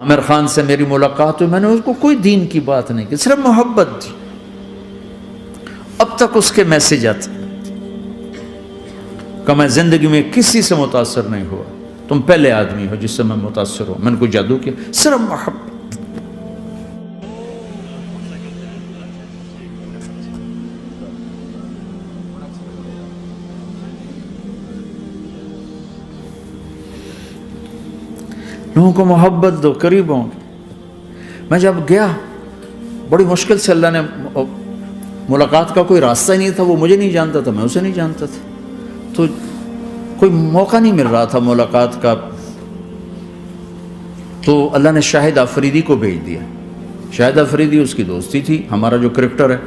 عامر خان سے میری ملاقات ہوئی، میں نے اس کو کوئی دین کی بات نہیں کی، صرف محبت تھی. اب تک اس کے میسج آتے کہ میں زندگی میں کسی سے متاثر نہیں ہوا، تم پہلے آدمی ہو جس سے میں متاثر ہوں. میں نے کوئی جادو کیا، صرف محبت. لوگوں کو محبت دو، قریب ہوں. میں جب گیا بڑی مشکل سے اللہ نے، ملاقات کا کوئی راستہ ہی نہیں تھا، وہ مجھے نہیں جانتا تھا، میں اسے نہیں جانتا تھا، تو کوئی موقع نہیں مل رہا تھا ملاقات کا. تو اللہ نے شاہد آفریدی کو بھیج دیا. شاہد آفریدی اس کی دوستی تھی، ہمارا جو کرکٹر ہے.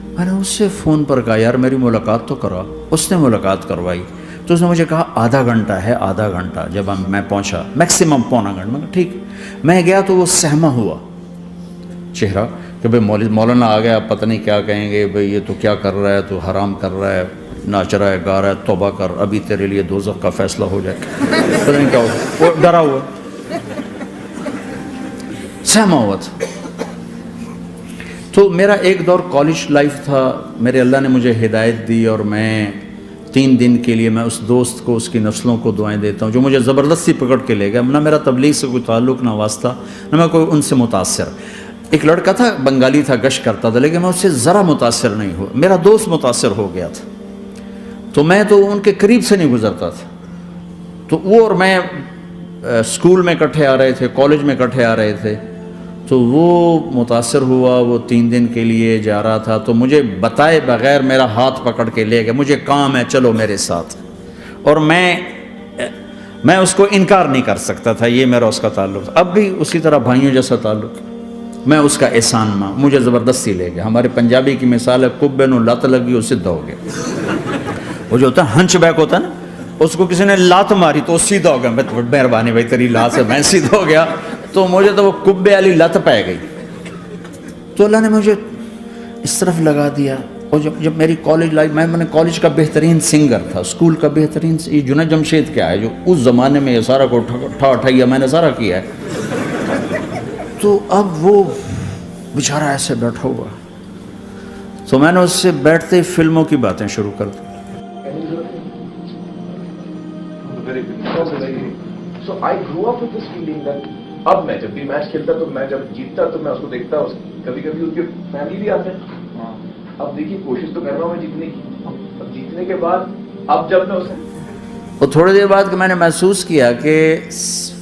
میں نے اس سے فون پر کہا یار میری ملاقات تو کرا. اس نے ملاقات کروائی. تو اس نے مجھے کہا آدھا گھنٹہ ہے، آدھا گھنٹہ. جب میں پہنچا میکسیمم پونا گھنٹہ. میں کہا ٹھیک. میں گیا تو وہ سہما ہوا چہرہ کہ بھئی مولانا آ گیا، پتہ نہیں کیا کہیں گے، بھئی یہ تو کیا کر رہا ہے، تو حرام کر رہا ہے، ناچ رہا ہے، گا رہا ہے، توبہ کر، ابھی تیرے لیے دوزخ کا فیصلہ ہو جائے. پتہ نہیں کیا ہوا، وہ ڈرا ہوا سہما ہوا تھا. تو میرا ایک دور کالج لائف تھا. میرے اللہ نے مجھے ہدایت دی اور میں 3 دن کے لیے میں اس دوست کو، اس کی نسلوں کو دعائیں دیتا ہوں جو مجھے زبردستی پکڑ کے لے گیا. نہ میرا تبلیغ سے کوئی تعلق، نہ واسطہ، نہ میں کوئی ان سے متاثر. ایک لڑکا تھا، بنگالی تھا، گشت کرتا تھا، لیکن میں اس سے ذرا متاثر نہیں ہوا. میرا دوست متاثر ہو گیا تھا، تو میں تو ان کے قریب سے نہیں گزرتا تھا. تو وہ اور میں اسکول میں اکٹھے آ رہے تھے، کالج میں اکٹھے آ رہے تھے. تو وہ متاثر ہوا، وہ 3 دن کے لیے جا رہا تھا. تو مجھے بتائے بغیر میرا ہاتھ پکڑ کے لے گیا، مجھے کام ہے چلو میرے ساتھ. اور میں اس کو انکار نہیں کر سکتا تھا، یہ میرا اس کا تعلق. اب بھی اسی طرح بھائیوں جیسا تعلق. میں اس کا احسان ماں، مجھے زبردستی لے گیا. ہمارے پنجابی کی مثال ہے، کبے نو لت لگی وہ سدھا ہو گیا. وہ جو ہوتا ہے ہنچ بیک ہوتا ہے نا، اس کو کسی نے لات ماری تو وہ سیدھا ہو گیا. مہربانی بھائی تیری لات سے میں سیدھا ہو گیا. تو مجھے تو وہ کبے والی لت پہ گئی. تو اللہ نے مجھے اس طرف لگا دیا. اور جب میری کالج لائف، میں نے کالج کا بہترین سنگر تھا، اسکول کا بہترین. یہ جنید جمشید کیا ہے جو اس زمانے میں یہ سارا کو ٹھا میں نے سارا کیا ہے. تو اب وہ بیچارہ ایسے بیٹھا ہوا. تو میں نے اس سے بیٹھتے فلموں کی باتیں شروع کر دی. So I grew up with this feeling that اب میں جب بھی میچ کھیلتا تو میں جب جیتتا تو میں اس کو دیکھتا، کبھی کبھی اس کی فیملی بھی آتے ہیں. اب دیکھیے کوشش تو کر رہا ہوں میں جیتنے کی. اب جیتنے کے بعد اب جب میں اسے اور تھوڑی دیر بعد کہ میں نے محسوس کیا کہ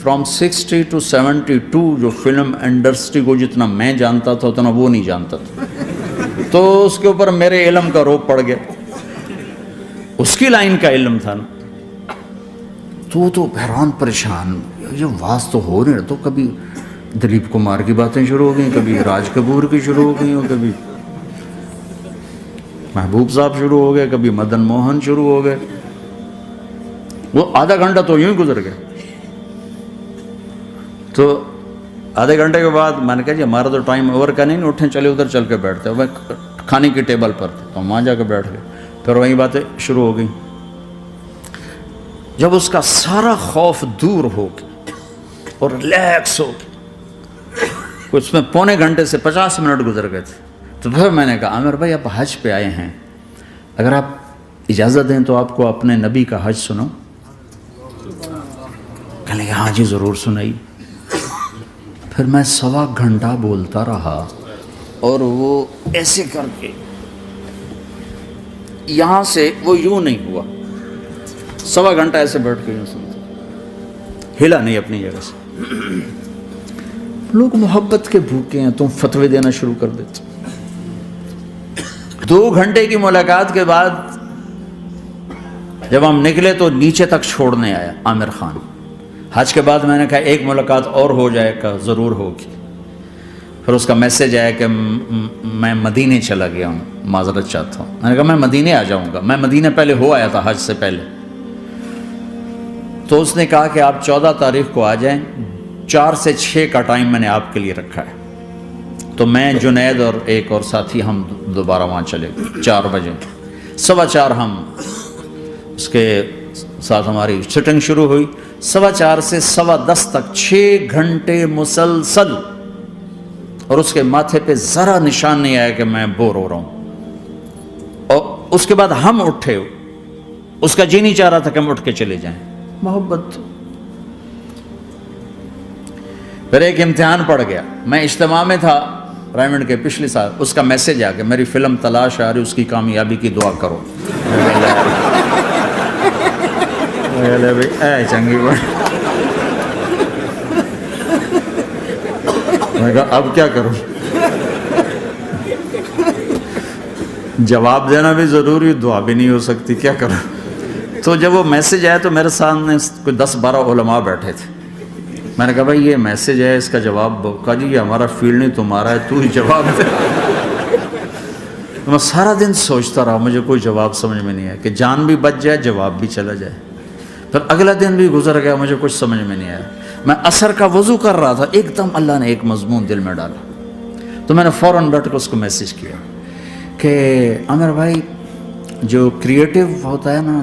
فرام 60 to 72 جو فلم انڈسٹری کو جتنا میں جانتا تھا اتنا وہ نہیں جانتا تھا. تو اس کے اوپر میرے علم کا روپ پڑ گیا. اس کی لائن کا علم تھا نا. تو حیران پریشان، یہ واز تو ہو رہے. تو کبھی دلیپ کمار کی باتیں شروع ہو گئیں، کبھی راج کپور کی شروع ہو گئیں، کبھی محبوب صاحب شروع ہو گئے، کبھی مدن موہن شروع ہو گئے. وہ آدھا گھنٹہ تو یوں ہی گزر گیا. تو آدھے گھنٹے کے بعد میں نے کہا جی ہمارا تو ٹائم اوور کا نہیں، اٹھیں چلے ادھر چل کے بیٹھتے. میں کھانے کی ٹیبل پر تھا تو وہاں جا کے بیٹھ گئے. پھر وہیں باتیں شروع ہو گئیں. جب اس کا سارا خوف دور ہو گیا اور ریلیکس ہو گیا، اس میں پونے گھنٹے سے 50 منٹ گزر گئے تھے. تو پھر میں نے کہا عامر بھائی آپ حج پہ آئے ہیں، اگر آپ اجازت دیں تو آپ کو اپنے نبی کا حج سنو. کہنے لگے ہاں جی ضرور سنائی. پھر میں 1.25 گھنٹہ بولتا رہا اور وہ ایسے کر کے یہاں سے وہ یوں نہیں ہوا. 1.25 گھنٹہ ایسے بیٹھ کے یوں سنتا، ہلا نہیں اپنی جگہ سے. لوگ محبت کے بھوکے ہیں، تم فتوے دینا شروع کر دیتے. 2 گھنٹے کی ملاقات کے بعد جب ہم نکلے تو نیچے تک چھوڑنے آیا عامر خان. حج کے بعد میں نے کہا ایک ملاقات اور ہو جائے گا، ضرور ہوگی. پھر اس کا میسج آیا کہ میں مدینے چلا گیا ہوں، معذرت چاہتا ہوں. میں نے کہا میں مدینے آ جاؤں گا. میں مدینے پہلے ہو آیا تھا حج سے پہلے. تو اس نے کہا کہ آپ 14 تاریخ کو آ جائیں، 4 سے 6 کا ٹائم میں نے آپ کے لیے رکھا ہے. تو میں جنید اور ایک اور ساتھی ہم دوبارہ وہاں چلے گئے 4 بجے. 4:15 ہم اس کے ساتھ ہماری سٹنگ شروع ہوئی. 4:15 سے 10:15 تک 6 گھنٹے مسلسل, اور اس کے ماتھے پہ ذرا نشان نہیں آیا کہ میں بور ہو رہا ہوں. اور اس کے بعد ہم اٹھے, اس کا جی نہیں چاہ رہا تھا کہ ہم اٹھ کے چلے جائیں. محبت. پھر ایک امتحان پڑ گیا, میں اجتماع میں تھا رائمنڈ کے پچھلے سال, اس کا میسج آ گیا میری فلم تلاش آ رہی, اس کی کامیابی کی دعا کرو. چنگی بات. میں کہا اب کیا کروں, جواب دینا بھی ضروری, دعا بھی نہیں ہو سکتی, کیا کروں. تو جب وہ میسج آیا تو میرے سامنے کوئی 10-12 علماء بیٹھے تھے. میں نے کہا بھائی یہ میسج ہے, اس کا جواب. کہا جی یہ ہمارا فیلڈ نہیں تمہارا ہے, تو ہی جواب دے. میں سارا دن سوچتا رہا, مجھے کوئی جواب سمجھ میں نہیں آیا کہ جان بھی بچ جائے, جواب بھی چلا جائے. پھر اگلا دن بھی گزر گیا, مجھے کچھ سمجھ میں نہیں آیا. میں عصر کا وضو کر رہا تھا, ایک دم اللہ نے ایک مضمون دل میں ڈالا. تو میں نے فوراً بیٹھ کے اس کو میسج کیا کہ عامر بھائی جو کریٹو ہوتا ہے نا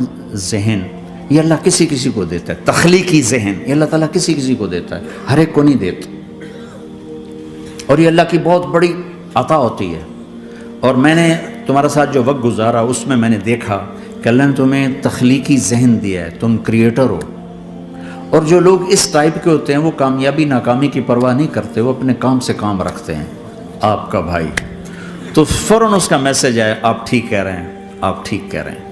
ذہن, یہ اللہ کسی کسی کو دیتا ہے. تخلیقی ذہن یہ اللہ تعالیٰ کسی کسی کو دیتا ہے, ہر ایک کو نہیں دیتا, اور یہ اللہ کی بہت بڑی عطا ہوتی ہے. اور میں نے تمہارے ساتھ جو وقت گزارا اس میں میں نے دیکھا کہ اللہ نے تمہیں تخلیقی ذہن دیا ہے, تم کریٹر ہو. اور جو لوگ اس ٹائپ کے ہوتے ہیں وہ کامیابی ناکامی کی پرواہ نہیں کرتے, وہ اپنے کام سے کام رکھتے ہیں. آپ کا بھائی. تو فوراً اس کا میسج آیا, آپ ٹھیک کہہ رہے ہیں, آپ ٹھیک کہہ رہے ہیں.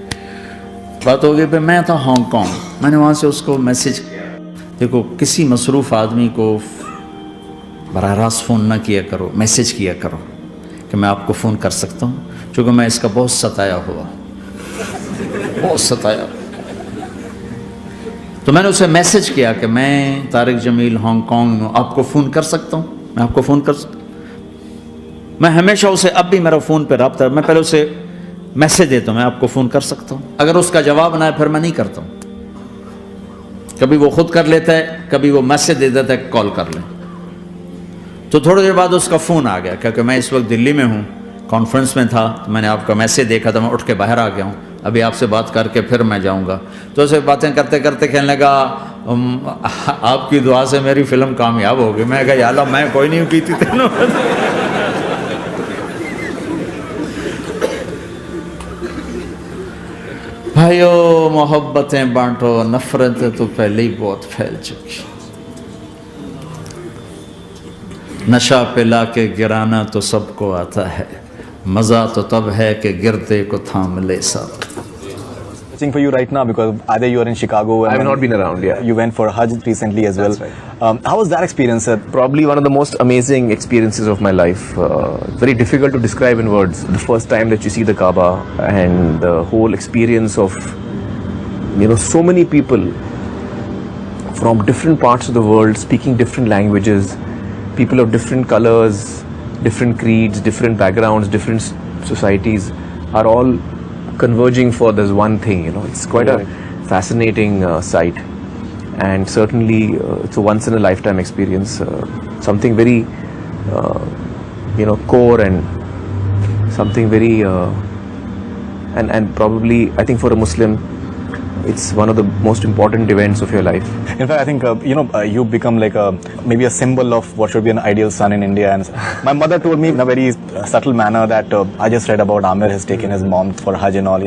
بات ہو گئی پہ میں تھا ہانگ کانگ, میں نے وہاں سے اس کو میسج کیا. دیکھو کسی مصروف آدمی کو براہ راست فون نہ کیا کرو, میسج کیا کرو کہ میں آپ کو فون کر سکتا ہوں, چونکہ میں اس کا بہت ستایا ہوا, بہت ستایا. تو میں نے اسے میسج کیا کہ میں طارق جمیل ہانگ کانگ میں آپ کو فون کر سکتا ہوں, میں آپ کو فون کر سکتا ہوں. میں ہمیشہ اسے, اب بھی میرا فون پہ رابطہ ہے, میں پہلے اسے میسج دیتا ہوں میں آپ کو فون کر سکتا ہوں. اگر اس کا جواب نہ ہے پھر میں نہیں کرتا ہوں. کبھی وہ خود کر لیتا ہے, کبھی وہ میسج دے دیتا ہے کال کر لیں. تو تھوڑی دیر بعد اس کا فون آ گیا, کیونکہ میں اس وقت دلی میں ہوں, کانفرنس میں تھا. تو میں نے آپ کا میسج دیکھا تھا, میں اٹھ کے باہر آ گیا ہوں, ابھی آپ سے بات کر کے پھر میں جاؤں گا. تو اسے باتیں کرتے کرتے کہنے لگا آپ کی دعا سے میری فلم کامیاب ہو گئی. میں کہا یا اللہ میں کوئی نہیں کی تھی تینوں. بھائیو محبتیں بانٹو, نفرتیں تو پہلے ہی بہت پھیل چکی. نشہ پلا کے گرانا تو سب کو آتا ہے, مزہ تو تب ہے کہ گرتے کو تھام لے ساتھ. For you right now, because either you are in Chicago and I have not been around, yeah. You went for Hajj recently as well. That's right. How was that experience, sir? Probably one of the most amazing experiences of my life. Very difficult to describe in words. The first time that you see the Kaaba and the whole experience of, so many people from different parts of the world speaking different languages, people of different colors, different creeds, different backgrounds, different societies are all converging for this one thing. It's quite a fascinating sight, and certainly it's a once in a lifetime experience. Something very core and something very and probably I think for a Muslim it's one of the most important events of your life. In fact, I think you become like maybe a symbol of what should be an ideal son in India. And my mother told me in a very subtle manner that I just read about Amir has taken his mom for Hajj and all.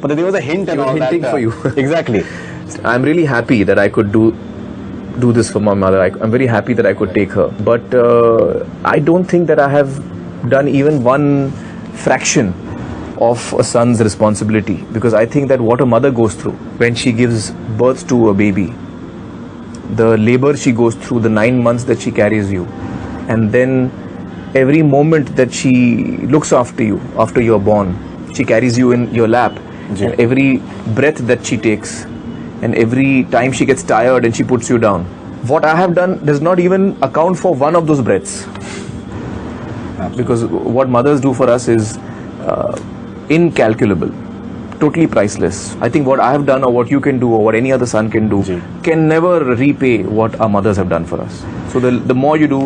But there was a hint and all that. Hinting for you. Exactly. I'm really happy that I could do this for my mother. I'm very happy that I could take her. But I don't think that I have done even one fraction of a son's responsibility, because I think that what a mother goes through when she gives birth to a baby, the labor she goes through, the 9 months that she carries you, and then every moment that she looks after you after you're born, she carries you in your lap, and every breath that she takes, and every time she gets tired and she puts you down, what I have done does not even account for one of those breaths. Because what mothers do for us is incalculable, totally priceless. I think what I have done or what you can do or what any other son can do can never repay what our mothers have done for us. So the more you do,